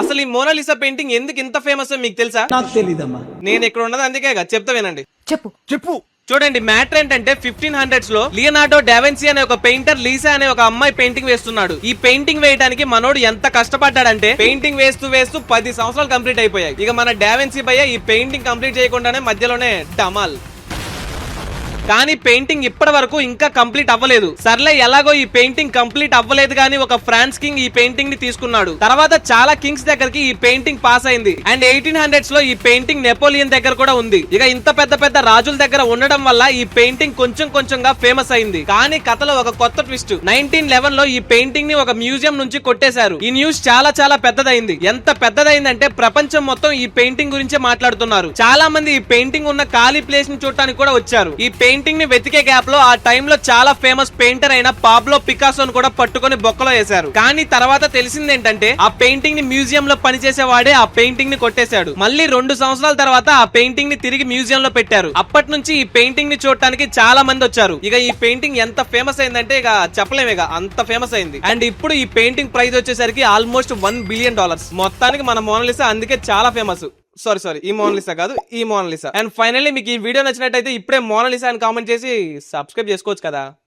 అసలు ఈ Mona Lisa painting ఎందుకు ఇంత ఫేమస్ మీకు తెలుసా? నాకు తెలీదమ్మా. నేను ఇక్కడ ఉన్నది అందుకే చెప్తా వినండి. చెప్పు. చూడండి, మ్యాటర్ ఏంటంటే 1500s లో లియోనార్డో డావిన్సీ అనే ఒక పెయింటర్ లీసా అనే ఒక అమ్మాయి పెయింటింగ్ వేస్తున్నాడు. ఈ పెయింటింగ్ వేయడానికి మనోడు ఎంత కష్టపడ్డాడంటే పెయింటింగ్ వేస్తూ వేస్తూ 10 సంవత్సరాలు కంప్లీట్ అయిపోయాయి. ఇక మన డావిన్సీ భయ్య ఈ పెయింటింగ్ కంప్లీట్ చేయకుండానే మధ్యలోనే డమాల్. కానీ పెయింటింగ్ ఇప్పటి వరకు ఇంకా కంప్లీట్ అవ్వలేదు. సర్లే, ఎలాగో ఈ పెయింటింగ్ కంప్లీట్ అవ్వలేదు కానీ ఒక ఫ్రాన్స్ కింగ్ ఈ పెయింటింగ్ ని తీసుకున్నాడు. తర్వాత చాలా కింగ్స్ దగ్గరికి ఈ పెయింటింగ్ పాస్ అయింది. అండ్ 1800s లో ఈ పెయింటింగ్ నెపోలియన్ దగ్గర కూడా ఉంది. ఇక ఇంత పెద్ద పెద్ద రాజుల దగ్గర ఉండడం వల్ల ఈ పెయింటింగ్ కొంచెం కొంచెంగా ఫేమస్ అయింది. కానీ కథలో ఒక కొత్త ట్విస్ట్. 1911 లో ఈ పెయింటింగ్ ని ఒక మ్యూజియం నుంచి కొట్టేశారు. ఈ న్యూస్ చాలా చాలా పెద్దదైంది. ఎంత పెద్దదైందంటే ప్రపంచం మొత్తం ఈ పెయింటింగ్ గురించే మాట్లాడుతున్నారు. చాలా మంది ఈ పెయింటింగ్ ఉన్న ఖాళీ ప్లేస్ ని చూడటానికి కూడా వచ్చారు. ఈ పెయింటింగ్ ని వెతికే గ్యాప్ లో ఆ టైమ్ లో చాలా ఫేమస్ పెయింటర్ అయిన పాబ్లో పికాసోను కూడా పట్టుకొని బొక్కలో వేశారు. కానీ తర్వాత తెలిసింది ఏంటంటే ఆ పెయింటింగ్ ని మ్యూజియం లో పనిచేసేవాడే ఆ పెయింటింగ్ ని కొట్టేశాడు. మళ్ళీ 2 సంవత్సరాల తర్వాత ఆ పెయింటింగ్ ని తిరిగి మ్యూజియం లో పెట్టారు. అప్పటి నుంచి ఈ పెయింటింగ్ ని చూడటానికి చాలా మంది వచ్చారు. ఇక ఈ పెయింటింగ్ ఎంత ఫేమస్ అయిందంటే ఇక చెప్పలేము, ఇక అంత ఫేమస్ అయింది. అండ్ ఇప్పుడు ఈ పెయింటింగ్ ప్రైస్ వచ్చేసరికి ఆల్మోస్ట్ $1 బిలియన్. మొత్తానికి మన మోనాలిసా అందుకే చాలా ఫేమస్. సారీ, ఈ మోనాలిసా కాదు, ఈ మోనాలిసా. అండ్ ఫైనల్లీ మీకు ఈ వీడియో నచ్చినట్టయితే ఇప్పుడే మోనాలిసా అని కామెంట్ చేసి సబ్స్క్రైబ్ చేసుకోవచ్చు కదా.